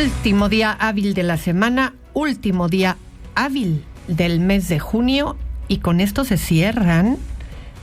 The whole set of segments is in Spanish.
Último día hábil de la semana, último día hábil del mes de junio, y con esto se cierran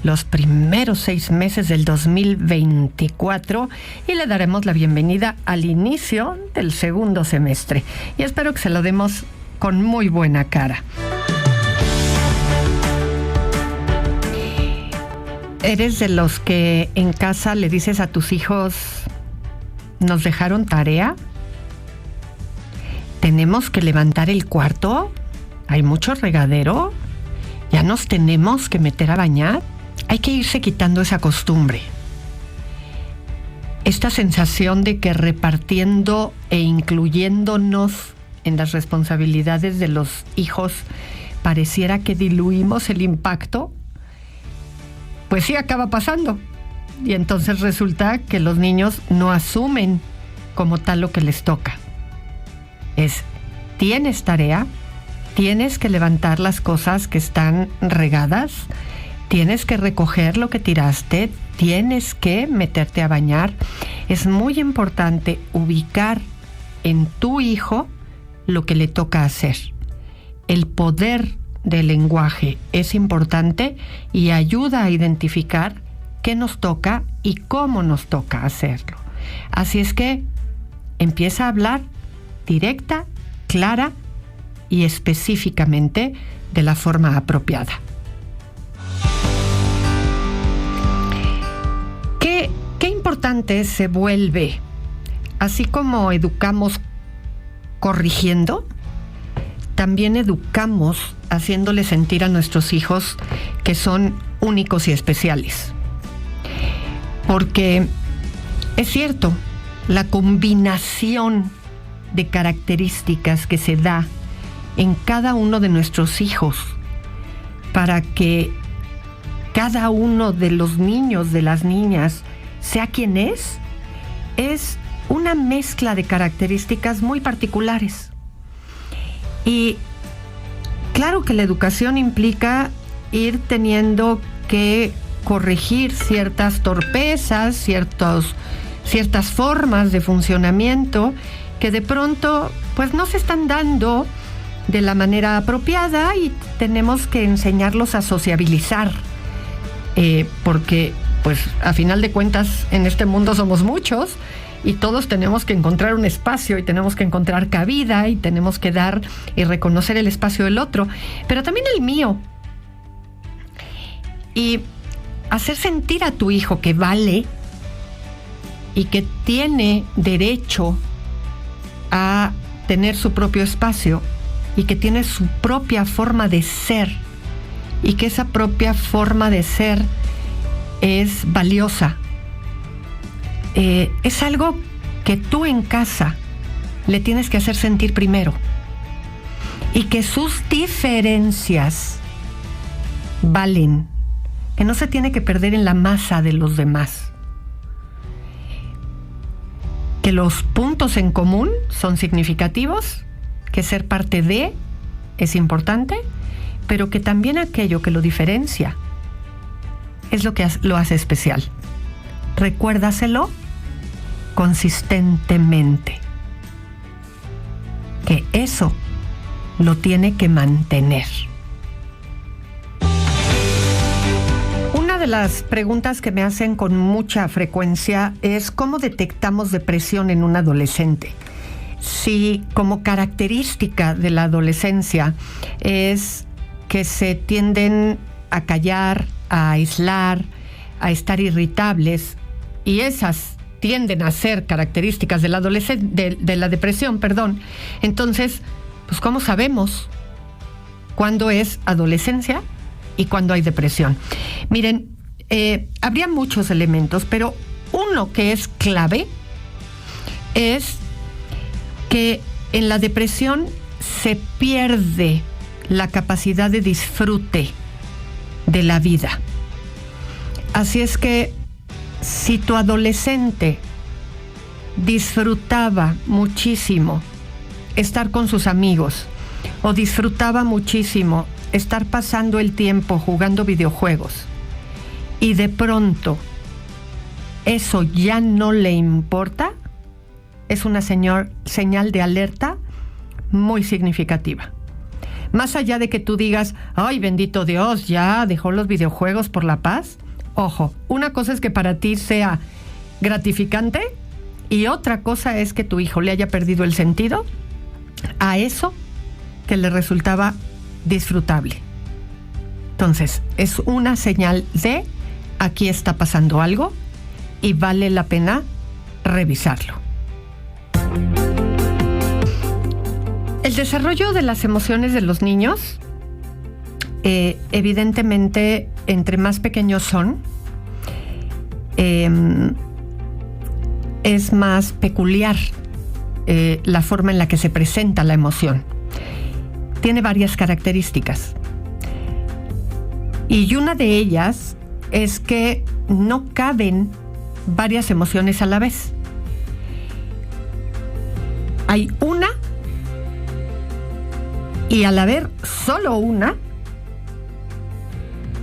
los primeros 6 meses del 2024 y le daremos la bienvenida al inicio del segundo semestre. Y espero que se lo demos con muy buena cara. ¿Eres de los que en casa le dices a tus hijos, nos dejaron tarea? ¿Tenemos que levantar el cuarto? ¿Hay mucho regadero? ¿Ya nos tenemos que meter a bañar? Hay que irse quitando esa costumbre. Esta sensación de que repartiendo e incluyéndonos en las responsabilidades de los hijos pareciera que diluimos el impacto, pues sí acaba pasando. Y entonces resulta que los niños no asumen como tal lo que les toca. Tienes tarea, tienes que levantar las cosas que están regadas, tienes que recoger lo que tiraste, tienes que meterte a bañar. Es muy importante ubicar en tu hijo lo que le toca hacer. El poder del lenguaje es importante y ayuda a identificar qué nos toca y cómo nos toca hacerlo. Así es que empieza a hablar directa, clara y específicamente de la forma apropiada. Qué importante se vuelve, así como educamos corrigiendo, también educamos haciéndole sentir a nuestros hijos que son únicos y especiales. Porque es cierto, la combinación de características que se da en cada uno de nuestros hijos para que cada uno de los niños, de las niñas, sea quien es una mezcla de características muy particulares. Y claro que la educación implica ir teniendo que corregir ciertas torpezas, ciertas formas de funcionamiento que de pronto pues no se están dando de la manera apropiada, y tenemos que enseñarlos a sociabilizar, porque pues a final de cuentas en este mundo somos muchos y todos tenemos que encontrar un espacio y tenemos que encontrar cabida y tenemos que dar y reconocer el espacio del otro, pero también el mío, y hacer sentir a tu hijo que vale y que tiene derecho a tener su propio espacio y que tiene su propia forma de ser y que esa propia forma de ser es valiosa. Es algo que tú en casa le tienes que hacer sentir primero, y que sus diferencias valen, que no se tiene que perder en la masa de los demás, que los puntos en común son significativos, que ser parte de es importante, pero que también aquello que lo diferencia es lo que lo hace especial. Recuérdaselo consistentemente, que eso lo tiene que mantener. Una de las preguntas que me hacen con mucha frecuencia es ¿cómo detectamos depresión en un adolescente? Si como característica de la adolescencia es que se tienden a callar, a aislar, a estar irritables, y esas tienden a ser características de la de la depresión, entonces, pues ¿cómo sabemos cuándo es adolescencia y cuándo hay depresión? Miren, habría muchos elementos, pero uno que es clave es que en la depresión se pierde la capacidad de disfrute de la vida. Así es que si tu adolescente disfrutaba muchísimo estar con sus amigos o disfrutaba muchísimo estar pasando el tiempo jugando videojuegos y de pronto eso ya no le importa, es una señal de alerta muy significativa. Más allá de que tú digas, ay, bendito Dios, ya dejó los videojuegos por la paz. Ojo, una cosa es que para ti sea gratificante y otra cosa es que tu hijo le haya perdido el sentido a eso que le resultaba disfrutable. Entonces, es una señal de aquí está pasando algo y vale la pena revisarlo. El desarrollo de las emociones de los niños, evidentemente, entre más pequeños son, es más peculiar la forma en la que se presenta la emoción. Tiene varias características. Y una de ellas es que no caben varias emociones a la vez. Hay una, y al haber solo una,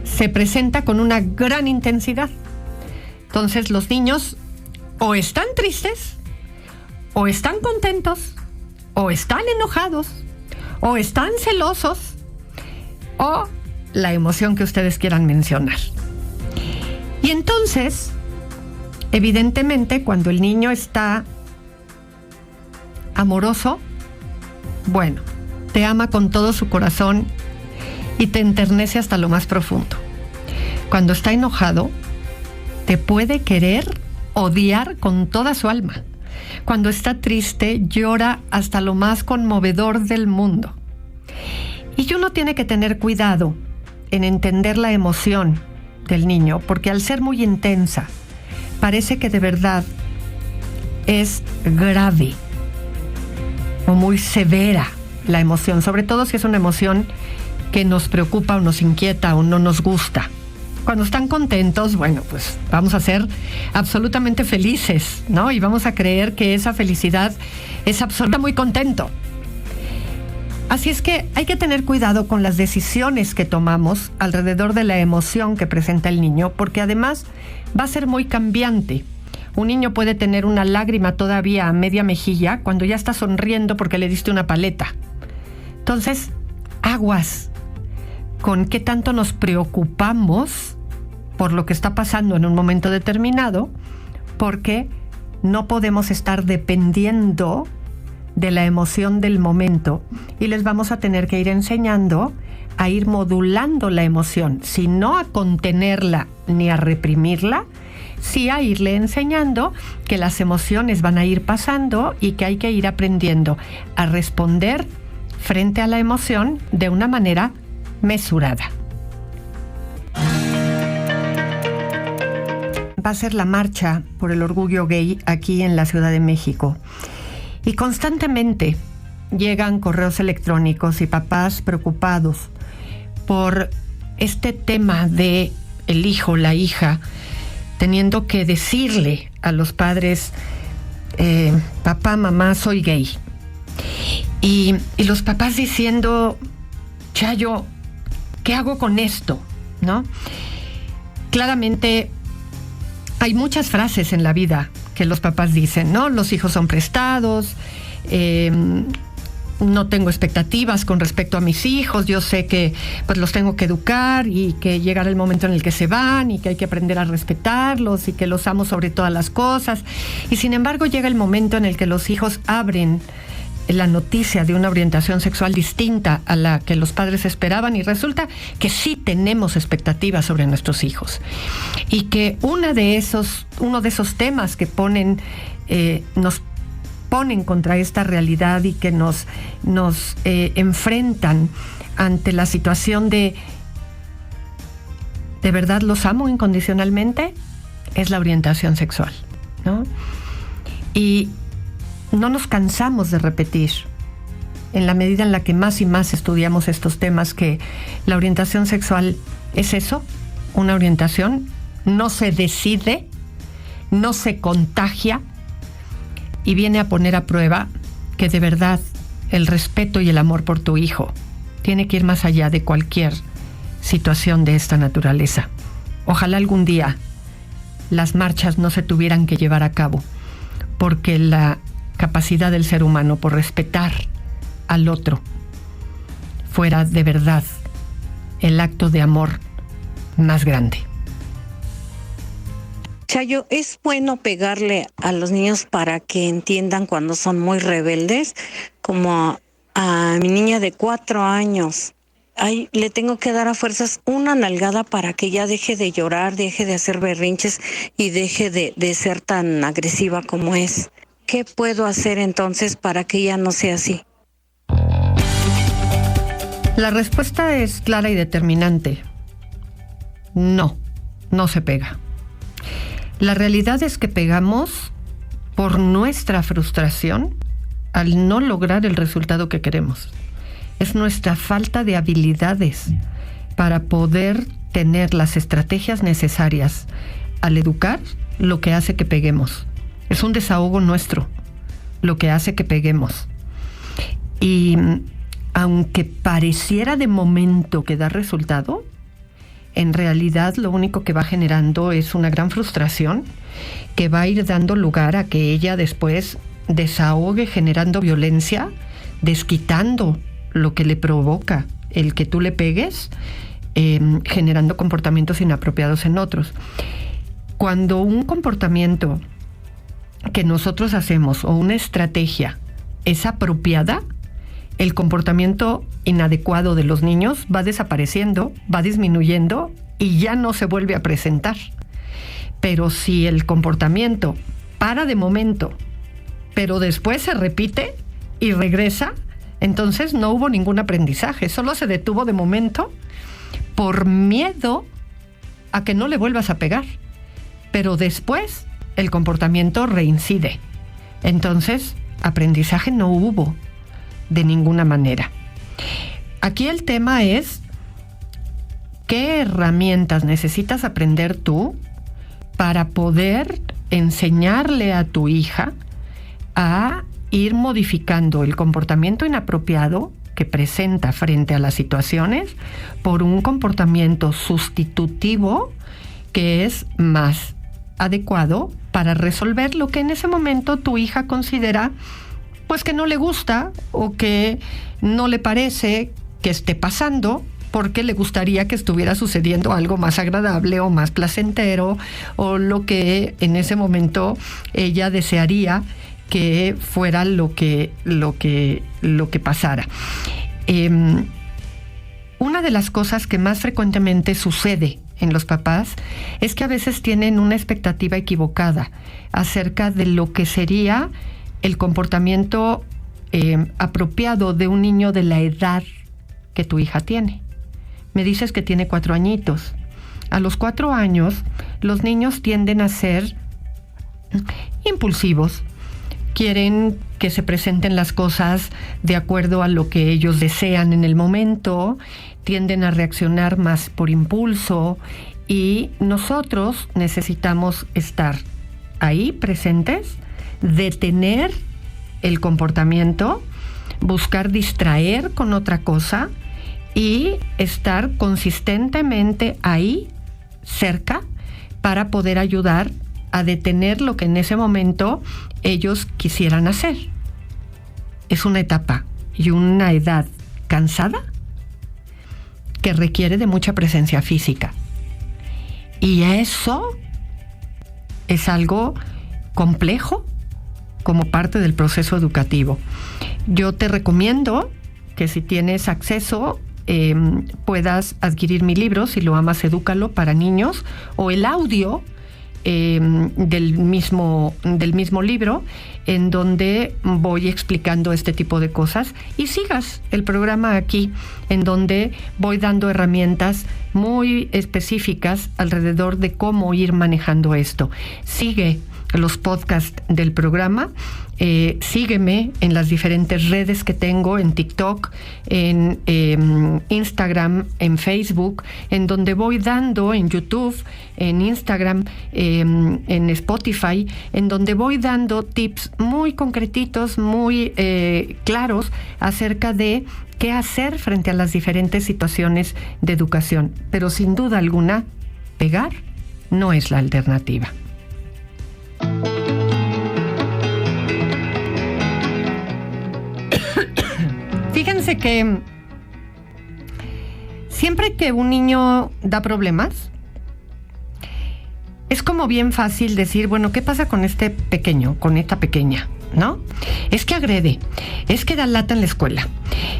se presenta con una gran intensidad. Entonces los niños o están tristes, o están contentos, o están enojados, o están celosos, o la emoción que ustedes quieran mencionar. Y entonces, evidentemente, cuando el niño está amoroso, bueno, te ama con todo su corazón y te enternece hasta lo más profundo. Cuando está enojado, te puede querer odiar con toda su alma. Cuando está triste, llora hasta lo más conmovedor del mundo. Y uno tiene que tener cuidado en entender la emoción del niño, porque al ser muy intensa, parece que de verdad es grave o muy severa la emoción, sobre todo si es una emoción que nos preocupa o nos inquieta o no nos gusta. Cuando están contentos, bueno, pues vamos a ser absolutamente felices, ¿no? Y vamos a creer que esa felicidad es absoluta, muy contento. Así es que hay que tener cuidado con las decisiones que tomamos alrededor de la emoción que presenta el niño, porque además va a ser muy cambiante. Un niño puede tener una lágrima todavía a media mejilla cuando ya está sonriendo porque le diste una paleta. Entonces, aguas con qué tanto nos preocupamos por lo que está pasando en un momento determinado, porque no podemos estar dependiendo de la emoción del momento y les vamos a tener que ir enseñando a ir modulando la emoción, si no a contenerla ni a reprimirla, sí a irle enseñando que las emociones van a ir pasando y que hay que ir aprendiendo a responder frente a la emoción de una manera mesurada. Va a ser la marcha por el orgullo gay aquí en la Ciudad de México. Y constantemente llegan correos electrónicos y papás preocupados por este tema de el hijo, la hija, teniendo que decirle a los padres, papá, mamá, soy gay. Y los papás diciendo, Chayo, ¿qué hago con esto? ¿No? Claramente hay muchas frases en la vida que los papás dicen, ¿no? Los hijos son prestados, no tengo expectativas con respecto a mis hijos, yo sé que pues los tengo que educar y que llegará el momento en el que se van y que hay que aprender a respetarlos y que los amo sobre todas las cosas. Y sin embargo llega el momento en el que los hijos abren la noticia de una orientación sexual distinta a la que los padres esperaban y resulta que sí tenemos expectativas sobre nuestros hijos y que uno de esos temas que nos ponen contra esta realidad y que nos enfrentan ante la situación de verdad los amo incondicionalmente, es la orientación sexual, ¿no? Y no nos cansamos de repetir, en la medida en la que más y más estudiamos estos temas, que la orientación sexual es eso, una orientación, no se decide, no se contagia y viene a poner a prueba que de verdad el respeto y el amor por tu hijo tiene que ir más allá de cualquier situación de esta naturaleza. Ojalá algún día las marchas no se tuvieran que llevar a cabo, porque la capacidad del ser humano por respetar al otro fuera de verdad el acto de amor más grande. Chayo, ¿es bueno pegarle a los niños para que entiendan cuando son muy rebeldes? Como a mi niña de 4 años. Ay, le tengo que dar a fuerzas una nalgada para que ya deje de llorar, deje de hacer berrinches y deje de ser tan agresiva como es. ¿Qué puedo hacer entonces para que ella no sea así? La respuesta es clara y determinante. No, no se pega. La realidad es que pegamos por nuestra frustración al no lograr el resultado que queremos. Es nuestra falta de habilidades para poder tener las estrategias necesarias al educar lo que hace que peguemos. Es un desahogo nuestro lo que hace que peguemos. Y aunque pareciera de momento que da resultado, en realidad lo único que va generando es una gran frustración que va a ir dando lugar a que ella después desahogue generando violencia, desquitando lo que le provoca el que tú le pegues, generando comportamientos inapropiados en otros. Cuando un comportamiento que nosotros hacemos o una estrategia es apropiada, el comportamiento inadecuado de los niños va desapareciendo, va disminuyendo y ya no se vuelve a presentar. Pero si el comportamiento para de momento, pero después se repite y regresa, entonces no hubo ningún aprendizaje, solo se detuvo de momento por miedo a que no le vuelvas a pegar. Pero después el comportamiento reincide. Entonces, aprendizaje no hubo de ninguna manera. Aquí el tema es qué herramientas necesitas aprender tú para poder enseñarle a tu hija a ir modificando el comportamiento inapropiado que presenta frente a las situaciones por un comportamiento sustitutivo que es más adecuado para resolver lo que en ese momento tu hija considera pues que no le gusta o que no le parece que esté pasando, porque le gustaría que estuviera sucediendo algo más agradable o más placentero, o lo que en ese momento ella desearía que fuera lo que pasara. Una de las cosas que más frecuentemente sucede en los papás es que a veces tienen una expectativa equivocada acerca de lo que sería el comportamiento apropiado de un niño de la edad que tu hija tiene. Me dices que tiene 4 añitos. A los 4 años, los niños tienden a ser impulsivos. Quieren que se presenten las cosas de acuerdo a lo que ellos desean en el momento, tienden a reaccionar más por impulso y nosotros necesitamos estar ahí presentes, detener el comportamiento, buscar distraer con otra cosa y estar consistentemente ahí, cerca, para poder ayudar a detener lo que en ese momento ellos quisieran hacer. Es una etapa y una edad cansada que requiere de mucha presencia física. Y eso es algo complejo como parte del proceso educativo. Yo te recomiendo que si tienes acceso puedas adquirir mi libro, Si lo amas, edúcalo, para niños, o el audio del mismo libro, en donde voy explicando este tipo de cosas, y sigas el programa aquí, en donde voy dando herramientas muy específicas alrededor de cómo ir manejando esto. Sigue los podcasts del programa, sígueme en las diferentes redes que tengo, en TikTok, en Instagram, en Facebook, en donde voy dando, en YouTube, en Instagram, en Spotify, en donde voy dando tips muy concretitos, muy claros acerca de qué hacer frente a las diferentes situaciones de educación. Pero sin duda alguna, pegar no es la alternativa. fíjense que siempre que un niño da problemas, es como bien fácil decir, bueno, ¿qué pasa con este pequeño, con esta pequeña? ¿No? Es que agrede, es que da lata en la escuela,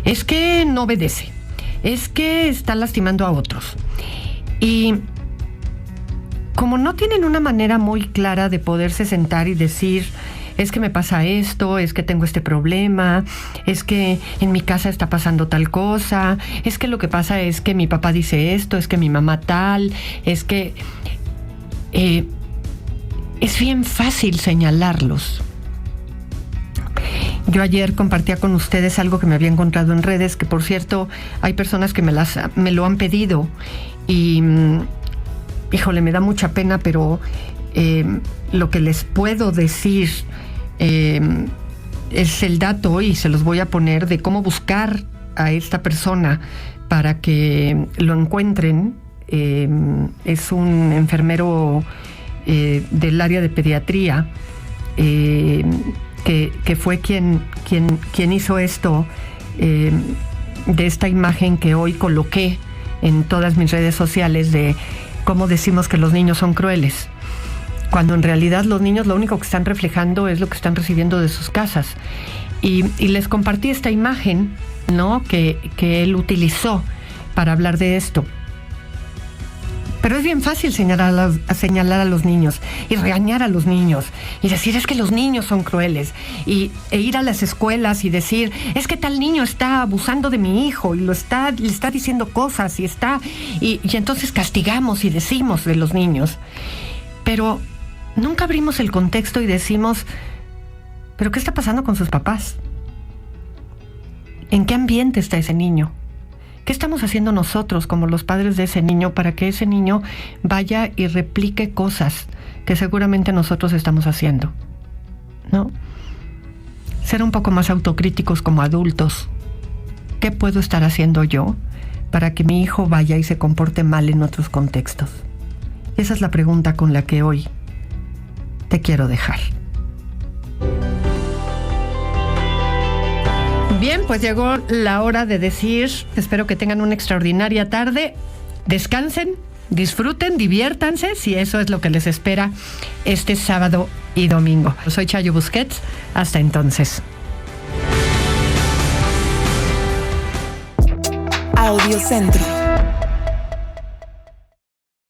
es que no obedece, es que está lastimando a otros. Y como no tienen una manera muy clara de poderse sentar y decir, es que me pasa esto, es que tengo este problema, es que en mi casa está pasando tal cosa, es que lo que pasa es que mi papá dice esto, es que mi mamá tal, es que es bien fácil señalarlos. Yo ayer compartía con ustedes algo que me había encontrado en redes, que por cierto hay personas que me lo han pedido y híjole, me da mucha pena, pero lo que les puedo decir es el dato, y se los voy a poner, de cómo buscar a esta persona para que lo encuentren. Es un enfermero del área de pediatría que fue quien hizo esto, de esta imagen que hoy coloqué en todas mis redes sociales de cómo decimos que los niños son crueles, cuando en realidad los niños lo único que están reflejando es lo que están recibiendo de sus casas. Y les compartí esta imagen, ¿no?, que él utilizó para hablar de esto. Pero es bien fácil señalar a los niños y regañar a los niños y decir, es que los niños son crueles, e ir a las escuelas y decir, es que tal niño está abusando de mi hijo y le está diciendo cosas y entonces castigamos y decimos de los niños. Pero nunca abrimos el contexto y decimos, ¿pero qué está pasando con sus papás? ¿En qué ambiente está ese niño? ¿Qué estamos haciendo nosotros como los padres de ese niño para que ese niño vaya y replique cosas que seguramente nosotros estamos haciendo? ¿No? Ser un poco más autocríticos como adultos. ¿Qué puedo estar haciendo yo para que mi hijo vaya y se comporte mal en otros contextos? Esa es la pregunta con la que hoy te quiero dejar. Bien, pues llegó la hora de decir, espero que tengan una extraordinaria tarde, descansen, disfruten, diviértanse, si eso es lo que les espera este sábado y domingo. Soy Chayo Busquets, hasta entonces. Audiocentro.